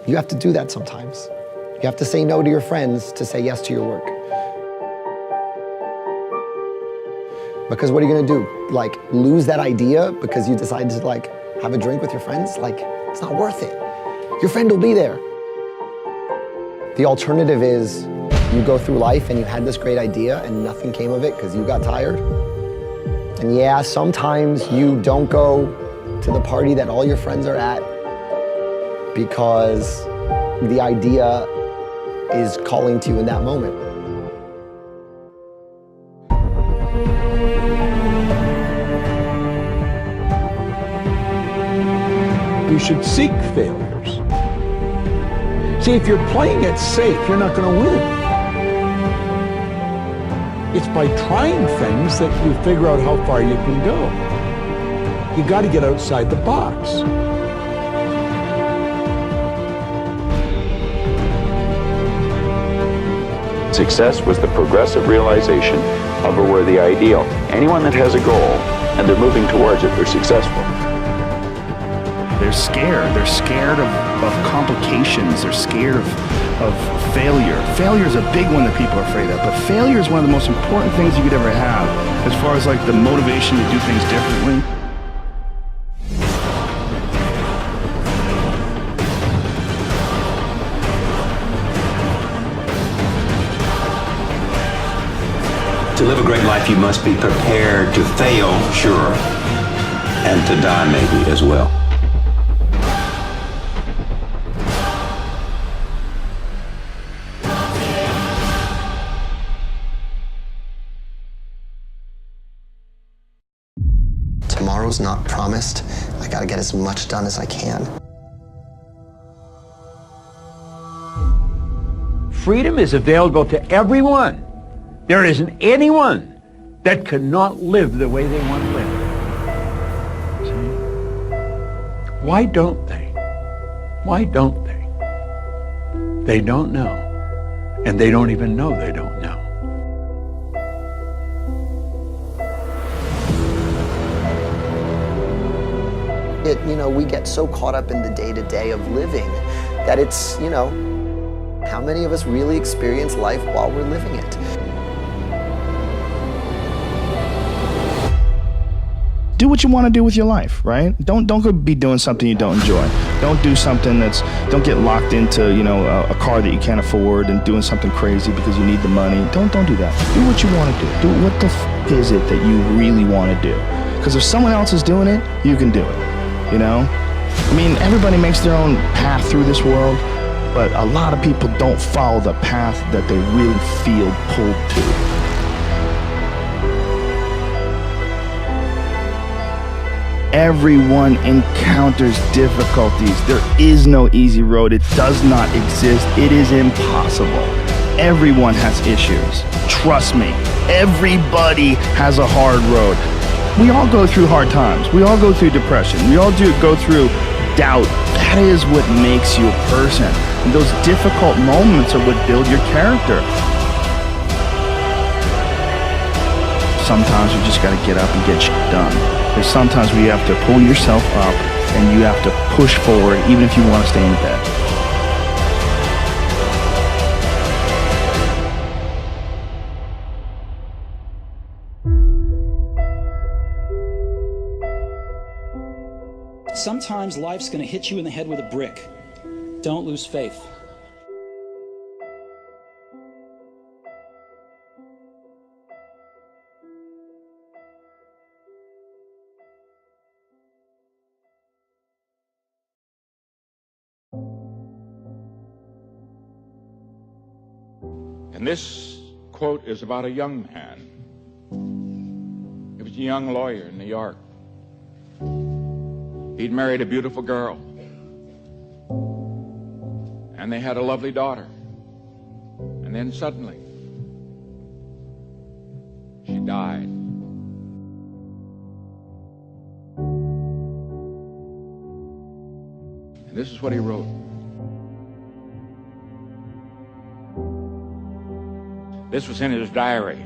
You have to do that sometimes. You have to say no to your friends to say yes to your work. Because what are you gonna do? Like, lose that idea because you decided to like have a drink with your friends? Like, it's not worth it. Your friend will be there. The alternative is you go through life and you had this great idea and nothing came of it because you got tired. And yeah, sometimes you don't go to the party that all your friends are at because the idea is calling to you in that moment. You should seek failures. See, if you're playing it safe, you're not going to win. It's by trying things that you figure out how far you can go. You got to get outside the box. Success was the progressive realization of a worthy ideal. Anyone that has a goal and they're moving towards it, they're successful. They're scared. They're scared of complications. They're scared of failure. Failure is a big one that people are afraid of, but failure is one of the most important things you could ever have as far as like the motivation to do things differently. To live a great life, you must be prepared to fail, sure, and to die maybe as well. Tomorrow's not promised. I gotta get as much done as I can. Freedom is available to everyone. There isn't anyone that cannot live the way they want to live. See? Why don't they? Why don't they? They don't know. And they don't even know they don't know. We get so caught up in the day-to-day of living that it's, how many of us really experience life while we're living it? Do what you want to do with your life, right? Don't go be doing something you don't enjoy. Don't do something don't get locked into, a car that you can't afford and doing something crazy because you need the money. Don't do that. Do what you want to do. Do what the f is it that you really want to do? Because if someone else is doing it, you can do it. Everybody makes their own path through this world, but a lot of people don't follow the path that they really feel pulled to. Everyone encounters difficulties. There is no easy road. It does not exist. It is impossible. Everyone has issues. Trust me, everybody has a hard road. We all go through hard times. We all go through depression. We all go through doubt. That is what makes you a person. And those difficult moments are what build your character. Sometimes you just got to get up and get shit done. There's sometimes where you have to pull yourself up and you have to push forward even if you want to stay in bed. Sometimes life's going to hit you in the head with a brick. Don't lose faith. And this quote is about a young man. He was a young lawyer in New York. He'd married a beautiful girl. And they had a lovely daughter. And then suddenly, she died. And this is what he wrote. This was in his diary.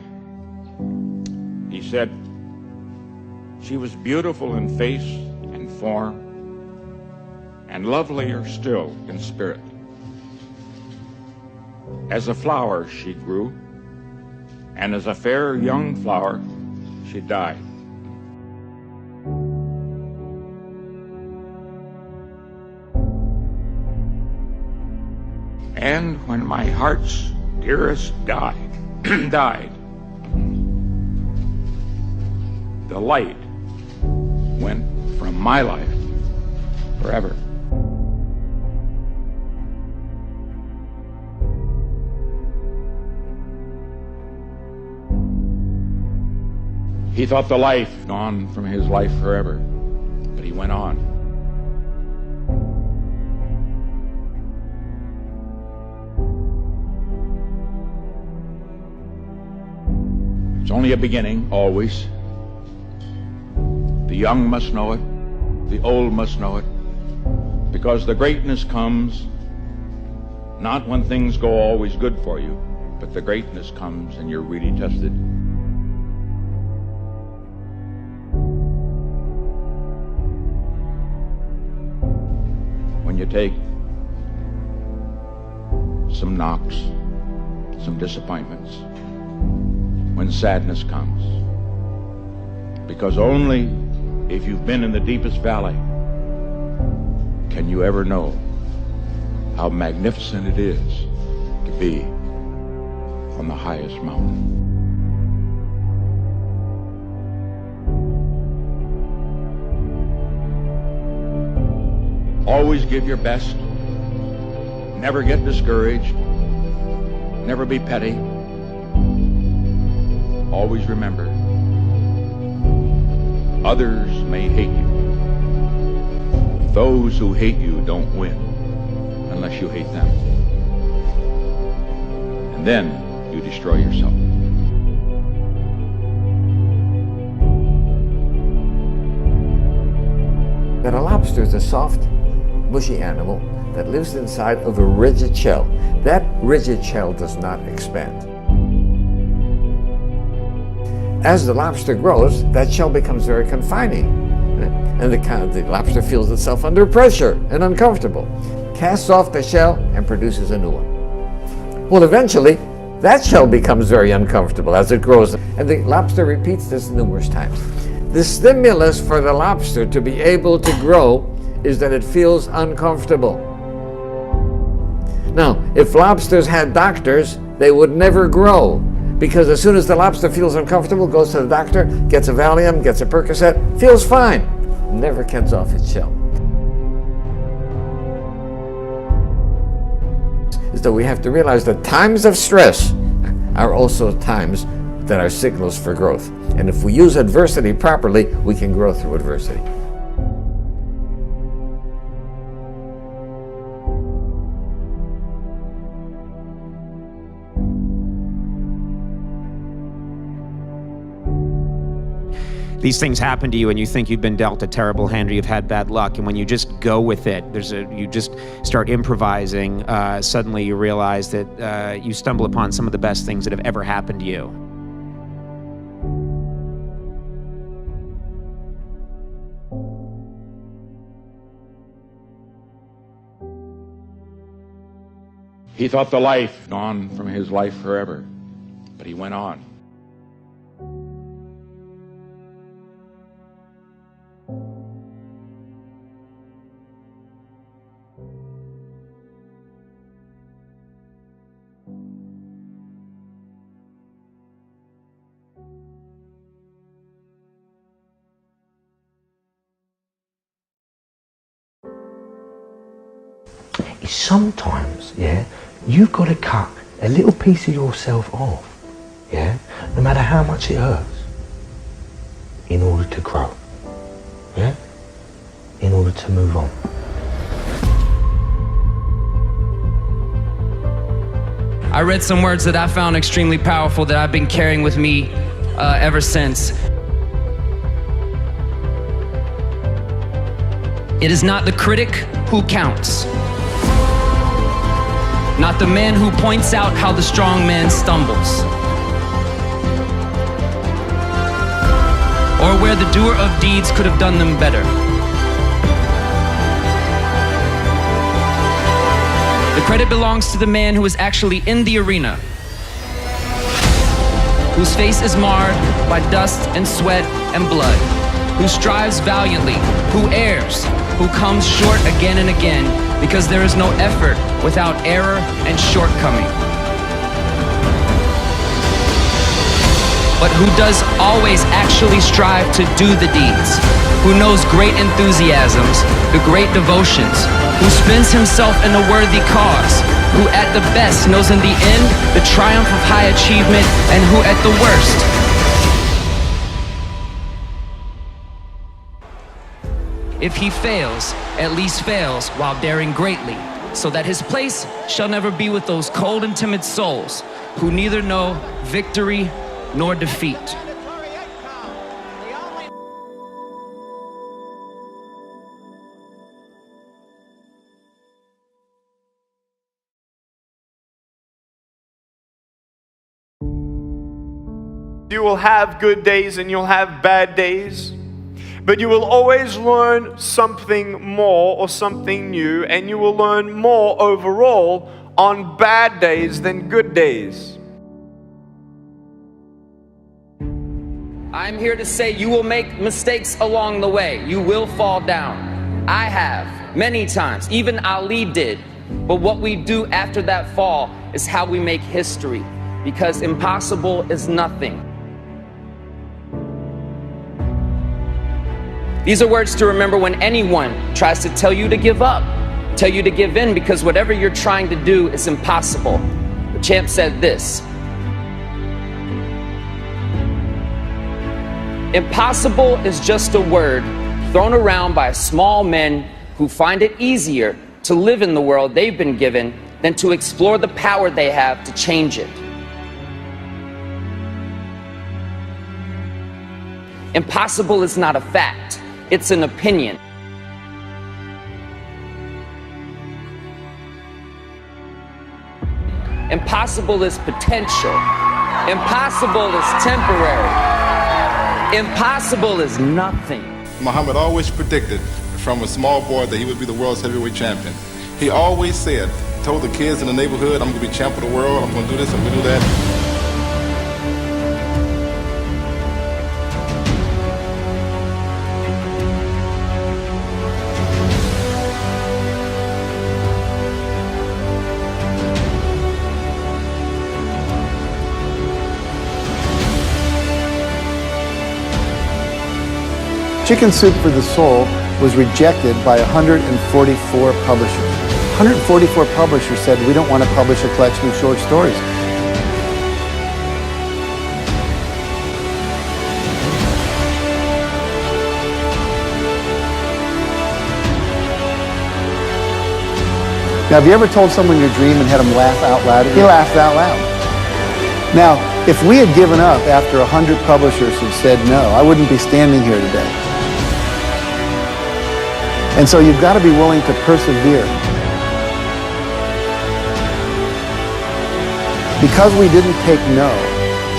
He said, "She was beautiful in face and form and lovelier still in spirit. As a flower she grew, and as a fair young flower she died. And when my heart's dearest died, the light went from my life forever. He thought the life gone from his life forever, but he went on. It's only a beginning, always. The young must know it, the old must know it, because the greatness comes not when things go always good for you, but the greatness comes and you're really tested. When you take some knocks, some disappointments, when sadness comes, because only if you've been in the deepest valley can you ever know how magnificent it is to be on the highest mountain. Always give your best. Never get discouraged. Never be petty. Always remember, others may hate you. Those who hate you don't win unless you hate them. And then you destroy yourself. That a lobster is a soft, mushy animal that lives inside of a rigid shell. That rigid shell does not expand. As the lobster grows, that shell becomes very confining, and the lobster feels itself under pressure and uncomfortable, casts off the shell and produces a new one. Well, eventually, that shell becomes very uncomfortable as it grows, and the lobster repeats this numerous times. The stimulus for the lobster to be able to grow is that it feels uncomfortable. Now, if lobsters had doctors, they would never grow, because as soon as the lobster feels uncomfortable, goes to the doctor, gets a Valium, gets a Percocet, feels fine, never gets off its shell. So we have to realize that times of stress are also times that are signals for growth. And if we use adversity properly, we can grow through adversity. These things happen to you and you think you've been dealt a terrible hand or you've had bad luck, and when you just go with it, you just start improvising, suddenly you realize that you stumble upon some of the best things that have ever happened to you. He thought the life gone from his life forever, but he went on. Sometimes, yeah, you've got to cut a little piece of yourself off, yeah, no matter how much it hurts, in order to grow, yeah, in order to move on. I read some words that I found extremely powerful that I've been carrying with me ever since. It is not the critic who counts, not the man who points out how the strong man stumbles, or where the doer of deeds could have done them better. The credit belongs to the man who is actually in the arena, whose face is marred by dust and sweat and blood, who strives valiantly, who errs, who comes short again and again, because there is no effort without error and shortcoming. But who does always actually strive to do the deeds, who knows great enthusiasms, the great devotions, who spends himself in a worthy cause, who at the best knows in the end the triumph of high achievement, and who at the worst if he fails, at least fails while daring greatly, so that his place shall never be with those cold and timid souls who neither know victory nor defeat. You will have good days and you'll have bad days, but you will always learn something more or something new, and you will learn more overall on bad days than good days. I'm here to say you will make mistakes along the way. You will fall down. I have, many times. Even Ali did. But what we do after that fall is how we make history, because impossible is nothing. These are words to remember when anyone tries to tell you to give up, tell you to give in, because whatever you're trying to do is impossible. The champ said this: impossible is just a word thrown around by small men who find it easier to live in the world they've been given than to explore the power they have to change it. Impossible is not a fact, it's an opinion. Impossible is potential. Impossible is temporary. Impossible is nothing. Muhammad always predicted from a small boy that he would be the world's heavyweight champion. He always said, told the kids in the neighborhood, I'm going to be champ of the world, I'm going to do this, I'm going to do that. Chicken Soup for the Soul was rejected by 144 publishers. 144 publishers said, we don't want to publish a collection of short stories. Now, have you ever told someone your dream and had them laugh out loud? He laughed out loud. Now, if we had given up after 100 publishers had said no, I wouldn't be standing here today. And so you've got to be willing to persevere. Because we didn't take no.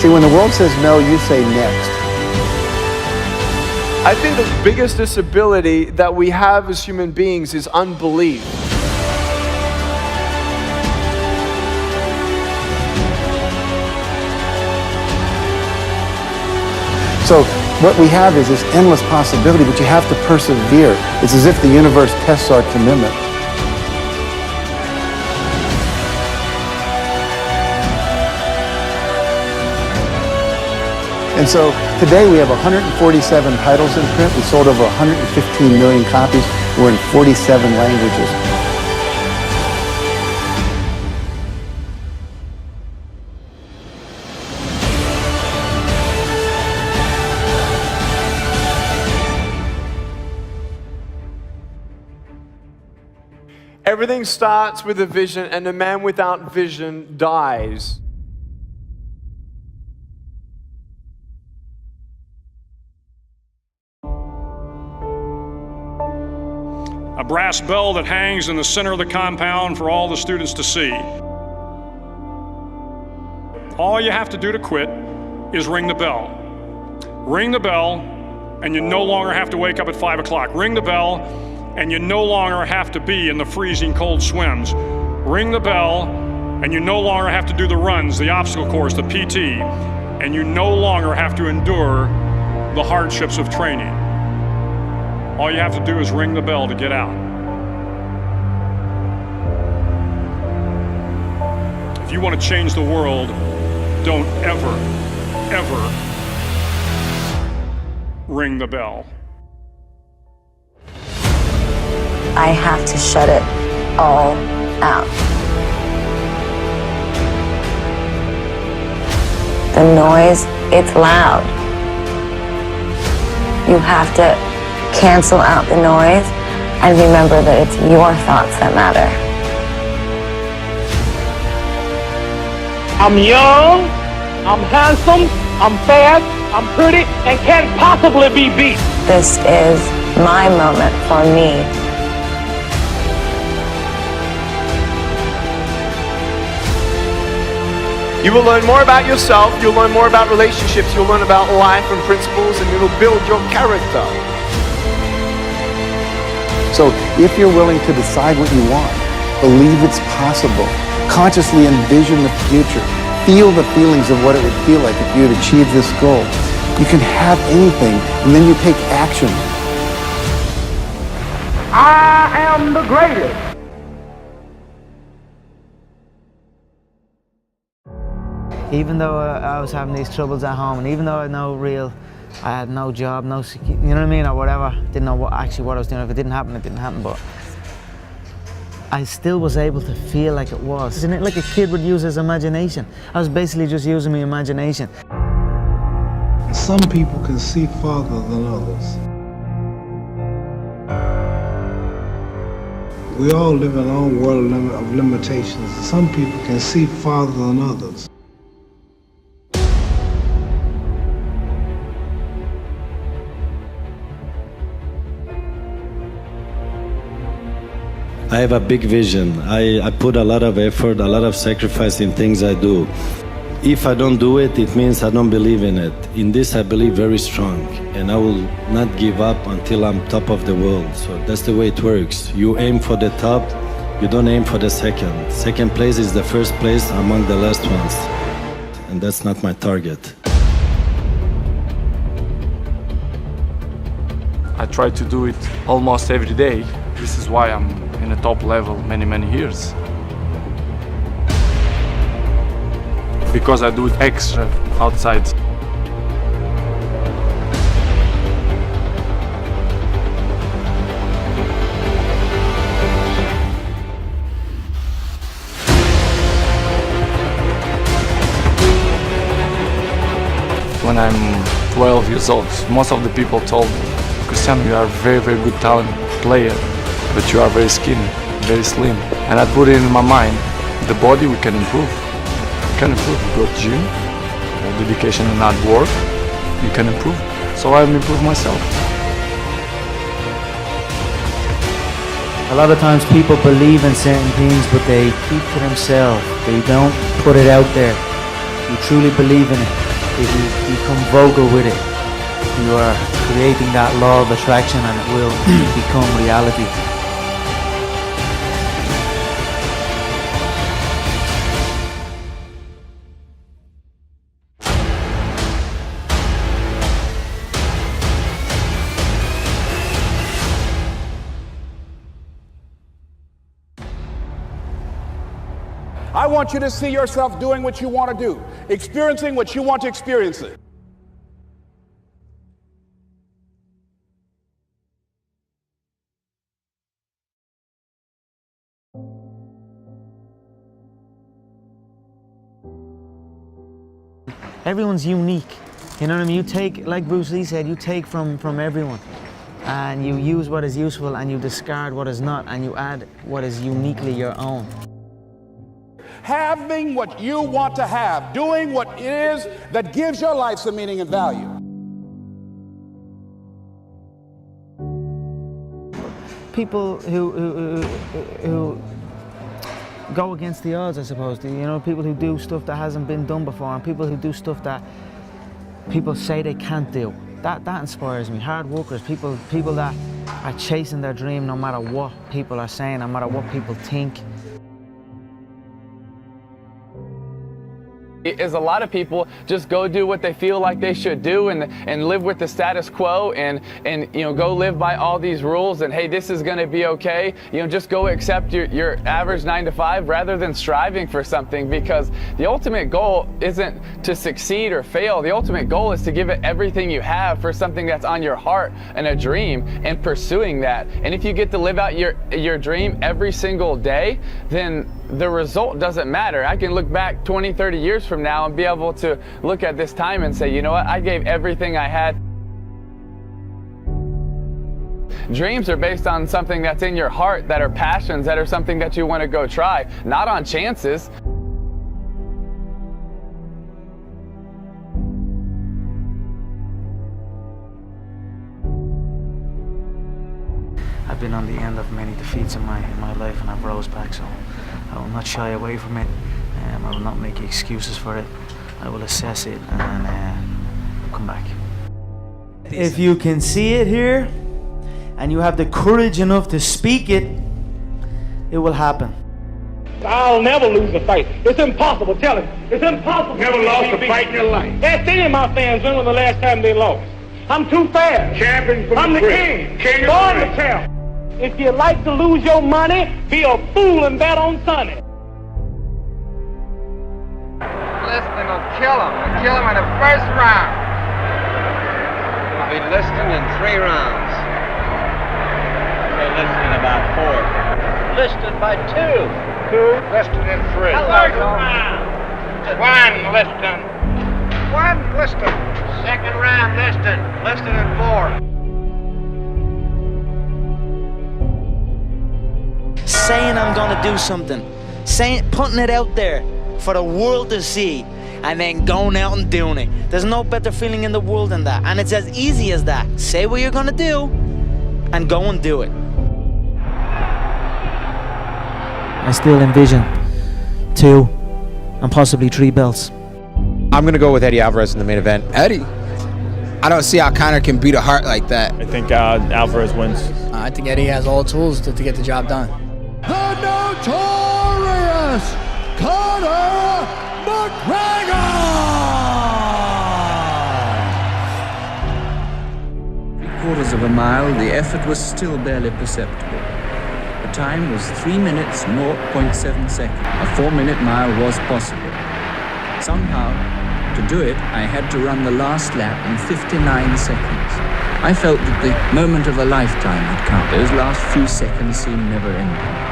See, when the world says no, you say next. I think the biggest disability that we have as human beings is unbelief. So what we have is this endless possibility, but you have to persevere. It's as if the universe tests our commitment. And so today we have 147 titles in print. We sold over 115 million copies. We're in 47 languages. Everything starts with a vision, and a man without vision dies. A brass bell that hangs in the center of the compound for all the students to see. All you have to do to quit is ring the bell. Ring the bell, and you no longer have to wake up at 5 o'clock. Ring the bell, and you no longer have to be in the freezing cold swims. ring the bell, and you no longer have to do the runs, the obstacle course, the PT, and you no longer have to endure the hardships of training. All you have to do is ring the bell to get out. If you want to change the world, don't ever, ever ring the bell. I have to shut it all out. The noise, it's loud. You have to cancel out the noise and remember that it's your thoughts that matter. I'm young, I'm handsome, I'm fast, I'm pretty, and can't possibly be beat. This is my moment for me. You will learn more about yourself, you'll learn more about relationships, you'll learn about life and principles, and it'll build your character. So if you're willing to decide what you want, believe it's possible, consciously envision the future, feel the feelings of what it would feel like if you had achieved this goal, you can have anything, and then you take action. I am the greatest. Even though I was having these troubles at home, and even though I had no job, no security, you know what I mean, or whatever, didn't know what I was doing. If it didn't happen, it didn't happen, but I still was able to feel like it was. Isn't it like a kid would use his imagination? I was basically just using my imagination. Some people can see farther than others. We all live in our own world of limitations. Some people can see farther than others. I have a big vision. I put a lot of effort, a lot of sacrifice in things I do. If I don't do it, it means I don't believe in it. In this, I believe very strong, and I will not give up until I'm top of the world. So that's the way it works. You aim for the top, you don't aim for the second. Second place is the first place among the last ones, and that's not my target. I try to do it almost every day. This is why I'm in the top level many years. Because I do it extra outside. When I'm 12 years old, most of the people told me, Cristiano, you are a very good talent player, but you are very skinny, very slim. And I put it in my mind, the body we can improve. You can improve, you go to gym, dedication and hard work, you can improve. So I will improve myself. A lot of times people believe in certain things, but they keep to themselves. They don't put it out there. You truly believe in it. If you become vocal with it, you are creating that law of attraction, and it will become reality. I want you to see yourself doing what you want to do, experiencing what you want to experience it. Everyone's unique. You know what I mean? You take, like Bruce Lee said, you take from everyone. And you use what is useful and you discard what is not, and you add what is uniquely your own. Having what you want to have, doing what it is that gives your life some meaning and value. People who go against the odds, I suppose. You know, people who do stuff that hasn't been done before, and people who do stuff that people say they can't do. That inspires me. Hard workers, people that are chasing their dream no matter what people are saying, no matter what people think. Is a lot of people just go do what they feel like they should do and live with the status quo and go live by all these rules and hey, this is going to be okay. Just go accept your average 9 to 5 rather than striving for something, because the ultimate goal isn't to succeed or fail. The ultimate goal is to give it everything you have for something that's on your heart and a dream, and pursuing that. And if you get to live out your dream every single day, then the result doesn't matter. I can look back 20, 30 years from now and be able to look at this time and say, you know what, I gave everything I had. Dreams are based on something that's in your heart, that are passions, that are something that you want to go try, not on chances. I've been on the end of many defeats in my life, and I've rose back, so I will not shy away from it. I will not make excuses for it. I will assess it and then come back. If you can see it here and you have the courage enough to speak it, it will happen. I'll never lose a fight. It's impossible. Tell him. It's impossible. Never lost a fight in your life. Ask any of my fans when was the last time they lost. I'm too fast. Champion from I'm the king. Born to tell. If you like to lose your money, be a fool and bet on Sonny. Liston will kill him. He'll kill him in the first round. I'll be Liston in 3 rounds. Liston about 4. Liston by 2. 2. Liston in 3. First round. 1 Liston. 1 Liston. Second round Liston. Liston in 4. Saying I'm gonna do something, putting it out there for the world to see, and then going out and doing it. There's no better feeling in the world than that, and it's as easy as that. Say what you're gonna do, and go and do it. I still envision 2 and possibly 3 belts. I'm going to go with Eddie Alvarez in the main event. Eddie? I don't see how Conor can beat a heart like that. I think Alvarez wins. I think Eddie has all the tools to get the job done. The notorious Conor McGregor! 3/4 of a mile, the effort was still barely perceptible. The time was 3 minutes, 0.7 seconds. A 4-minute mile was possible. Somehow, to do it, I had to run the last lap in 59 seconds. I felt that the moment of a lifetime had come. Those last few seconds seemed never-ending.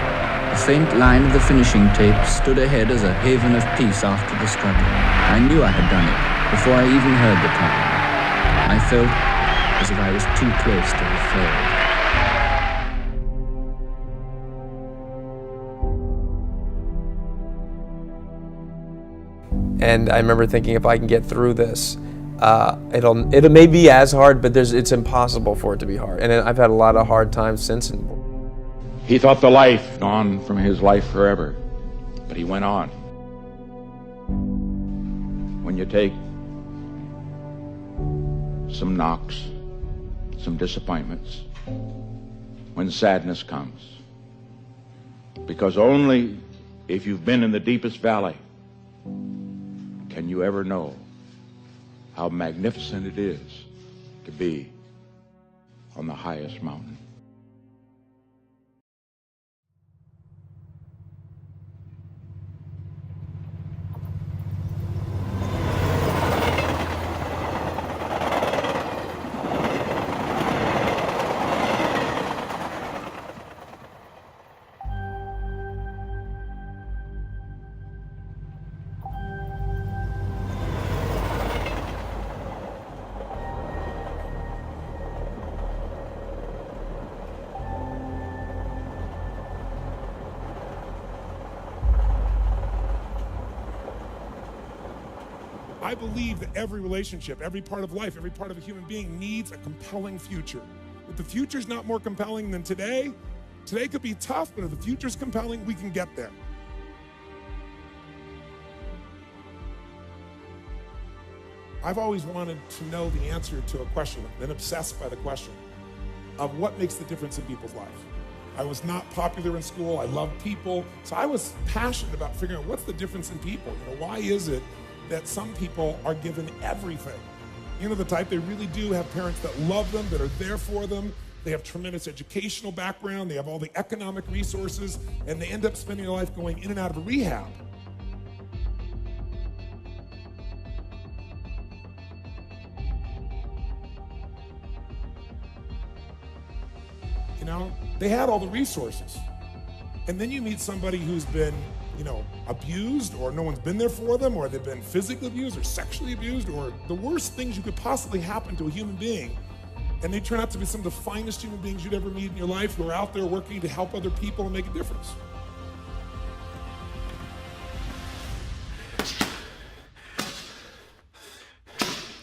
The faint line of the finishing tape stood ahead as a haven of peace after the struggle. I knew I had done it before I even heard the time. I felt as if I was too close to have failed. And I remember thinking, if I can get through this, it may be as hard, but it's impossible for it to be hard. And I've had a lot of hard times since. He thought the life gone from his life forever, but he went on. When you take some knocks, some disappointments, when sadness comes, because only if you've been in the deepest valley can you ever know how magnificent it is to be on the highest mountain. I believe that every relationship, every part of life, every part of a human being needs a compelling future. If the future's not more compelling than today could be tough, but if the future's compelling, we can get there. I've always wanted to know the answer to a question, been obsessed by the question of what makes the difference in people's life. I was not popular in school, I loved people, so I was passionate about figuring out what's the difference in people. Why is it that some people are given everything. You know, the type, they really do have parents that love them, that are there for them. They have tremendous educational background. They have all the economic resources, and they end up spending their life going in and out of a rehab. You know, they had all the resources. And then you meet somebody who's been, you know, abused, or no one's been there for them, or they've been physically abused or sexually abused, or the worst things you could possibly happen to a human being. And they turn out to be some of the finest human beings you'd ever meet in your life, who are out there working to help other people and make a difference.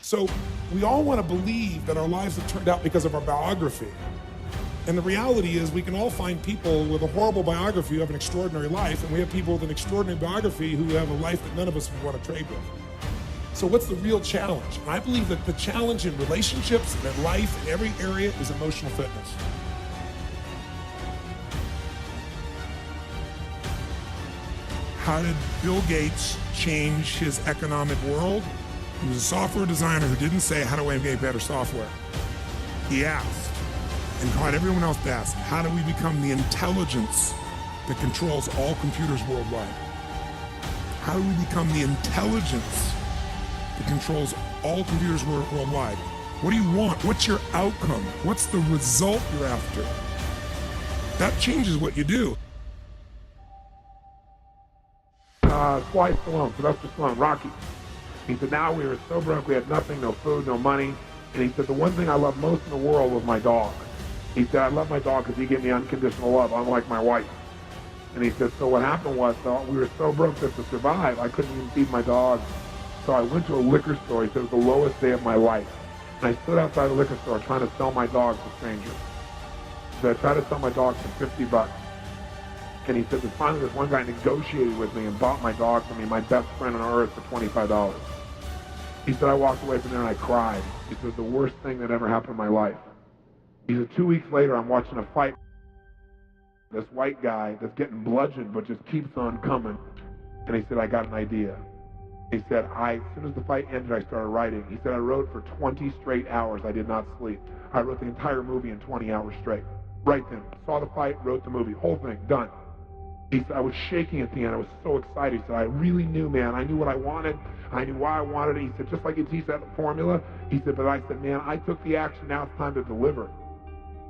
So we all want to believe that our lives have turned out because of our biography. And the reality is we can all find people with a horrible biography who have an extraordinary life, and we have people with an extraordinary biography who have a life that none of us would want to trade with. So what's the real challenge? And I believe that the challenge in relationships and in life, in every area, is emotional fitness. How did Bill Gates change his economic world? He was a software designer who didn't say, how do I make better software? He asked, and got everyone else to ask, how do we become the intelligence that controls all computers worldwide? How do we become the intelligence that controls all computers worldwide? What do you want? What's your outcome? What's the result you're after? That changes what you do. Sly Stallone, Sylvester Stallone, Rocky. He said, now we were so broke, we had nothing, no food, no money. And he said, the one thing I love most in the world was my dog. He said, I love my dog because he gave me unconditional love, unlike my wife. And he said, so what happened was, we were so broke that to survive, I couldn't even feed my dog. So I went to a liquor store. He said, it was the lowest day of my life. And I stood outside the liquor store trying to sell my dog to strangers. So I tried to sell my dog for $50. And he said that finally this one guy negotiated with me and bought my dog for me, my best friend on earth, for $25. He said, I walked away from there and I cried. He said, the worst thing that ever happened in my life. He said, 2 weeks later, I'm watching a fight. This white guy that's getting bludgeoned but just keeps on coming. And he said, I got an idea. He said, as soon as the fight ended, I started writing. He said, I wrote for 20 straight hours. I did not sleep. I wrote the entire movie in 20 hours straight. Right then. Saw the fight, wrote the movie. Whole thing, done. He said, I was shaking at the end. I was so excited. He said, I really knew, man. I knew what I wanted. I knew why I wanted it. He said, just like you teach that formula. He said, but I said, man, I took the action. Now it's time to deliver.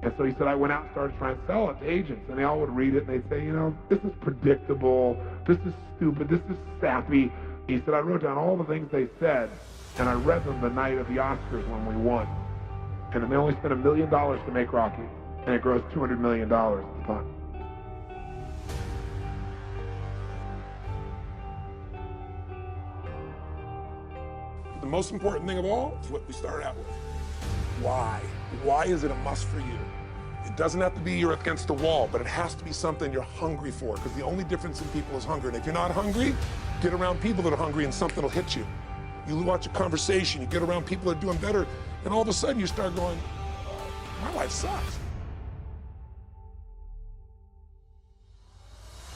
And so he said, I went out and started trying to sell it to agents. And they all would read it and they'd say, you know, this is predictable. This is stupid. This is sappy. He said, I wrote down all the things they said, and I read them the night of the Oscars when we won. And they only spent $1 million to make Rocky, and it grossed $200 million at the time. The most important thing of all is what we started out with. Why? Why is it a must for you? It doesn't have to be you're against the wall, but it has to be something you're hungry for, because the only difference in people is hunger. And if you're not hungry, get around people that are hungry and something will hit you. You watch a conversation, you get around people that are doing better, and all of a sudden you start going, my life sucks.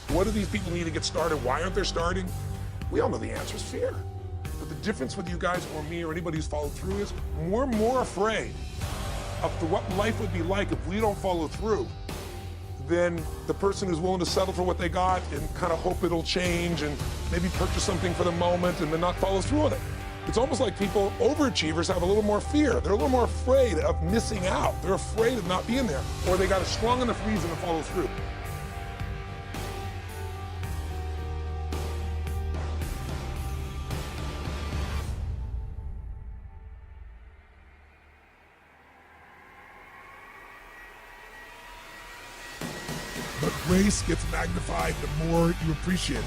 What do these people need to get started? Why aren't they starting? We all know the answer is fear. But the difference with you guys or me or anybody who's followed through is we're more afraid of what life would be like if we don't follow through than the person who's willing to settle for what they got and kind of hope it'll change and maybe purchase something for the moment and then not follow through with it. It's almost like people, overachievers, have a little more fear. They're a little more afraid of missing out. They're afraid of not being there, or they got a strong enough reason to follow through. But grace gets magnified the more you appreciate it.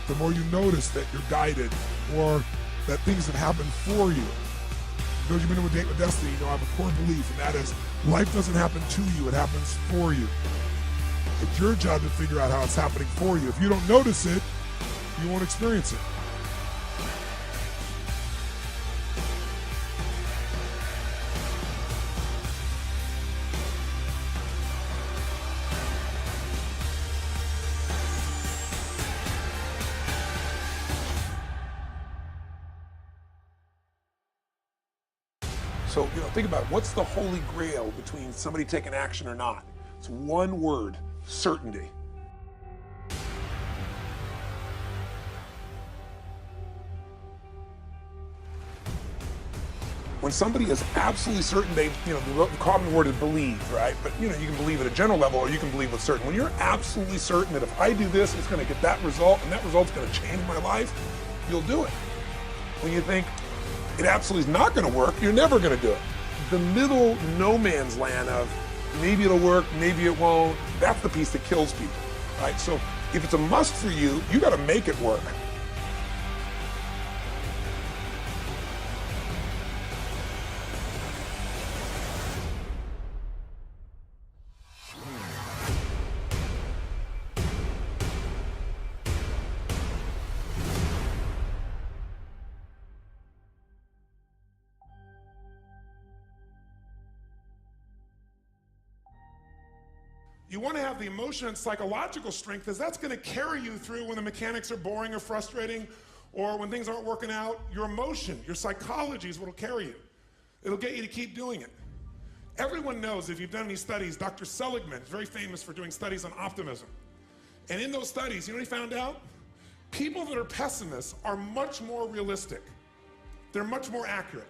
The more you notice that you're guided or that things have happened for you. Those you've been to a date with destiny, you know I have a core belief, and that is life doesn't happen to you, it happens for you. It's your job to figure out how it's happening for you. If you don't notice it, you won't experience it. So, think about it. What's the holy grail between somebody taking action or not? It's one word: certainty. When somebody is absolutely certain, the common word is believe, right? But you can believe at a general level, or you can believe with certain. When you're absolutely certain that if I do this, it's going to get that result, and that result's going to change my life, you'll do it. When you think it absolutely is not going to work, you're never going to do it. The middle no man's land of maybe it'll work, maybe it won't, that's the piece that kills people, right? So if it's a must for you, you got to make it work. You want to have the emotion and psychological strength, because that's going to carry you through when the mechanics are boring or frustrating, or when things aren't working out. Your emotion, your psychology is what will carry you. It'll get you to keep doing it. Everyone knows, if you've done any studies, Dr. Seligman is very famous for doing studies on optimism. And in those studies, you know what he found out? People that are pessimists are much more realistic. They're much more accurate.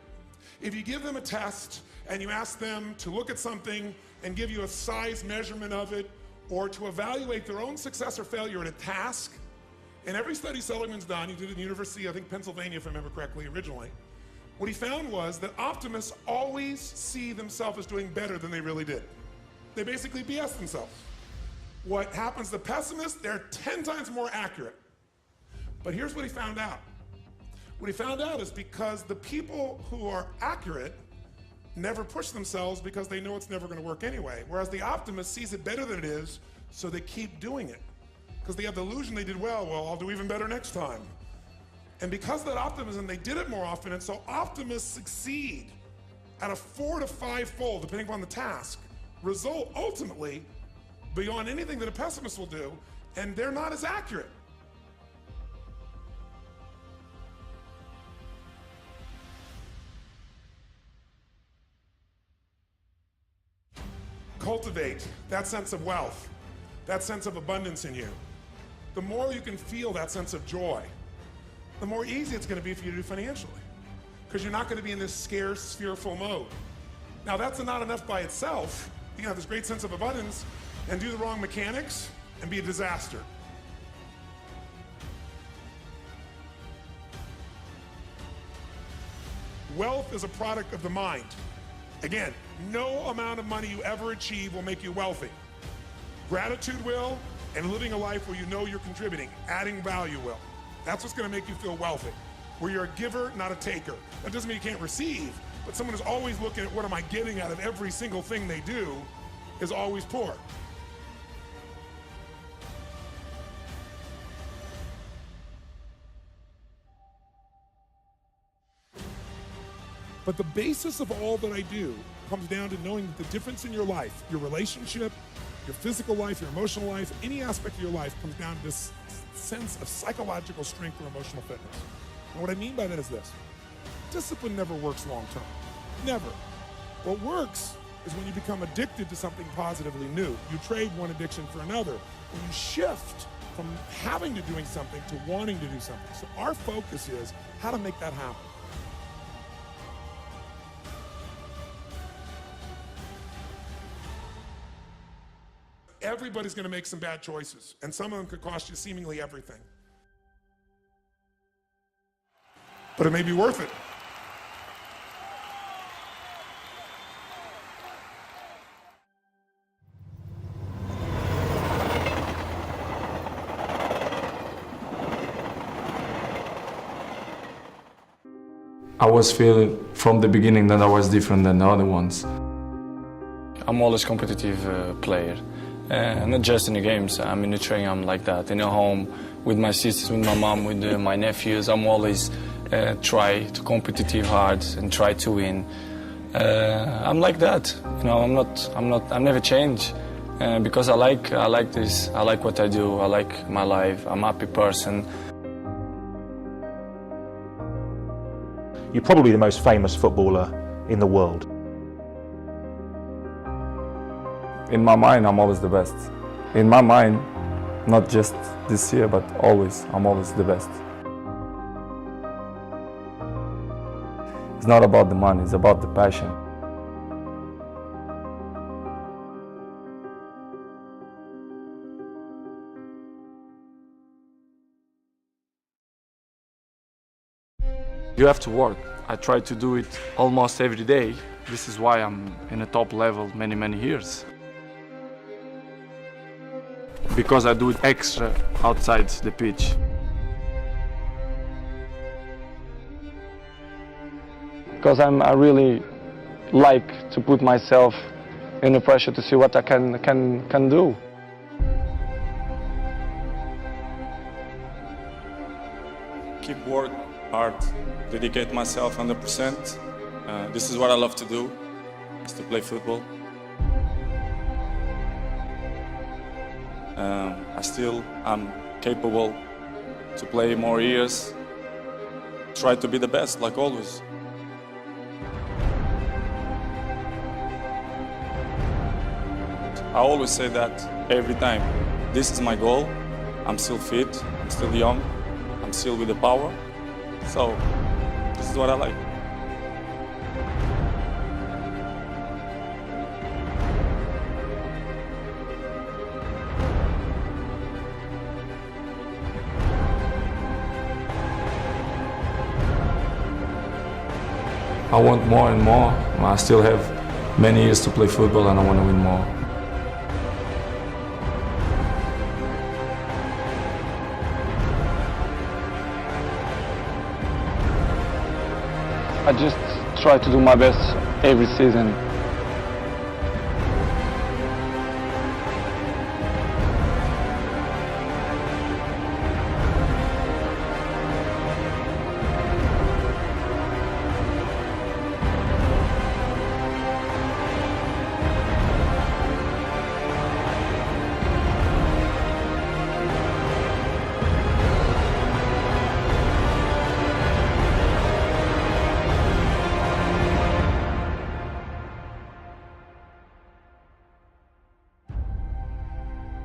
If you give them a test and you ask them to look at something and give you a size measurement of it, or to evaluate their own success or failure at a task, in every study Seligman's done, he did it in the University, I think Pennsylvania if I remember correctly originally, what he found was that optimists always see themselves as doing better than they really did. They basically BS themselves. What happens to pessimists, they're 10 times more accurate. But here's what he found out. What he found out is because the people who are accurate never push themselves because they know it's never going to work anyway. Whereas the optimist sees it better than it is, so they keep doing it. Because they have the illusion they did well, I'll do even better next time. And because of that optimism, they did it more often, and so optimists succeed at a 4 to 5-fold, depending upon the task, result ultimately beyond anything that a pessimist will do, and they're not as accurate. Cultivate that sense of wealth, that sense of abundance in you. The more you can feel that sense of joy, the more easy it's going to be for you to do financially, because you're not going to be in this scarce, fearful mode. Now, that's not enough by itself. You can have this great sense of abundance and do the wrong mechanics and be a disaster. Wealth is a product of the mind. Again, no amount of money you ever achieve will make you wealthy. Gratitude will, and living a life where you know you're contributing, adding value will. That's what's going to make you feel wealthy, where you're a giver, not a taker. That doesn't mean you can't receive, but someone who's always looking at what am I getting out of every single thing they do is always poor. But the basis of all that I do comes down to knowing that the difference in your life, your relationship, your physical life, your emotional life, any aspect of your life comes down to this sense of psychological strength or emotional fitness. And what I mean by that is this: discipline never works long term. Never. What works is when you become addicted to something positively new. You trade one addiction for another. When you shift from having to doing something to wanting to do something. So our focus is how to make that happen. Everybody's going to make some bad choices, and some of them could cost you seemingly everything. But it may be worth it. I was feeling from the beginning that I was different than the other ones. I'm always a competitive player. Not just in the games, I'm in the training, I'm like that. In the home, with my sisters, with my mom, with my nephews, I'm always try to competitive hard and try to win. I'm like that, you know. I never change because I like this. I like what I do. I like my life. I'm a happy person. You're probably the most famous footballer in the world? In my mind, I'm always the best. In my mind, not just this year, but always, I'm always the best. It's not about the money, it's about the passion. You have to work. I try to do it almost every day. This is why I'm in a top level many years. Because I do it extra outside the pitch. Because I really like to put myself in the pressure to see what I can do. Keep work hard, dedicate myself 100%. This is what I love to do, is to play football. I'm capable to play more years. Try to be the best, like always. I always say that every time. This is my goal. I'm still fit, I'm still young, I'm still with the power. So, this is what I like. I want more and more. I still have many years to play football and I want to win more. I just try to do my best every season.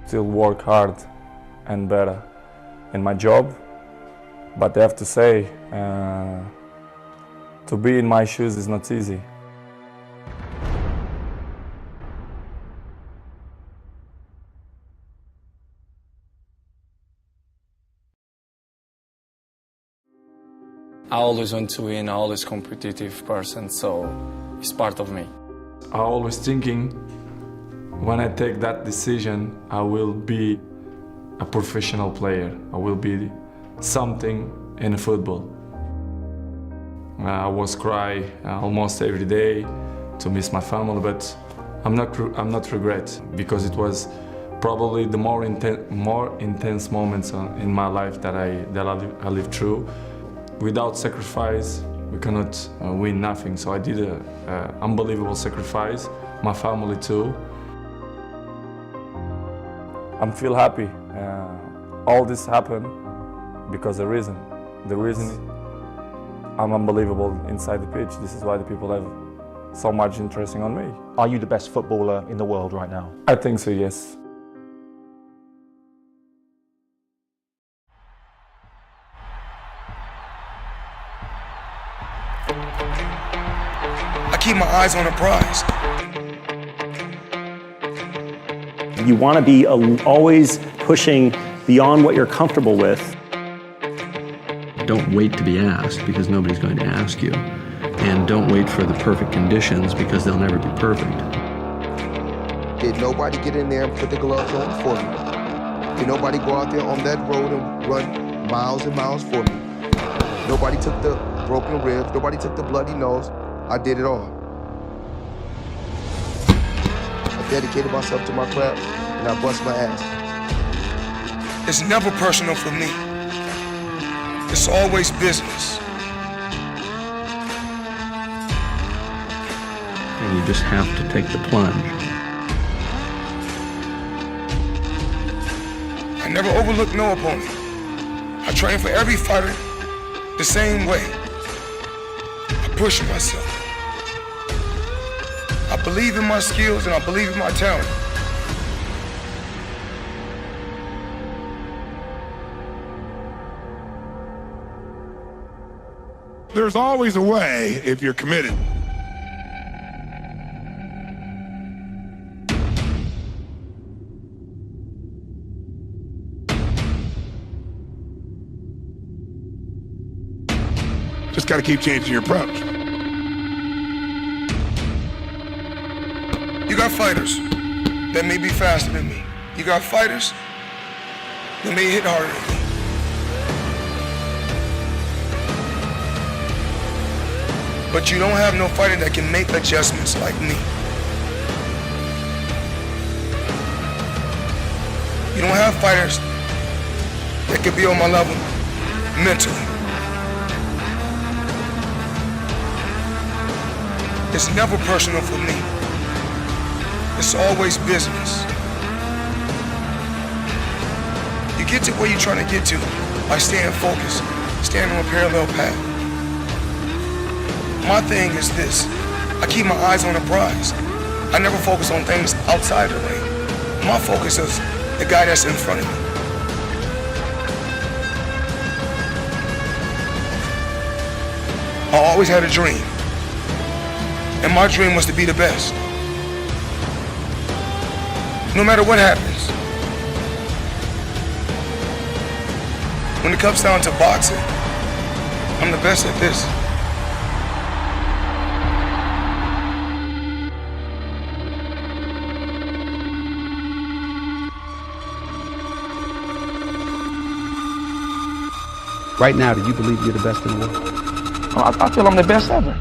Still work hard and better in my job, but I have to say, to be in my shoes is not easy. I always want to win, I'm always competitive person, so it's part of me. I'm always thinking, when I take that decision, I will be a professional player. I will be something in football. I was cry almost every day to miss my family, but I'm not regret, because it was probably the more intense moments in my life that I lived through. Without sacrifice, we cannot win nothing. So I did an unbelievable sacrifice. My family too. I feel happy. All this happened because the reason I'm unbelievable inside the pitch. This is why the people have so much interest on me. Are you the best footballer in the world right now? I think so, yes. I keep my eyes on the prize. You want to be always pushing beyond what you're comfortable with. Don't wait to be asked, because nobody's going to ask you. And don't wait for the perfect conditions, because they'll never be perfect. Did nobody get in there and put the gloves on for me? Did nobody go out there on that road and run miles and miles for me? Nobody took the broken ribs, nobody took the bloody nose. I did it all. I dedicated myself to my craft, and I bust my ass. It's never personal for me. It's always business. And you just have to take the plunge. I never overlook no opponent. I train for every fighter the same way. I push myself. believe in my skills and I believe in my talent. There's always a way if you're committed. Just got to keep changing your approach. You got fighters that may be faster than me. You got fighters that may hit harder than me. But you don't have no fighter that can make adjustments like me. You don't have fighters that can be on my level mentally. It's never personal for me. It's always business. You get to where you're trying to get to by staying focused, staying on a parallel path. My thing is this, I keep my eyes on the prize. I never focus on things outside the ring. My focus is the guy that's in front of me. I always had a dream, and my dream was to be the best. No matter what happens. When it comes down to boxing, I'm the best at this. Right now, do you believe you're the best in the world? I feel I'm the best ever.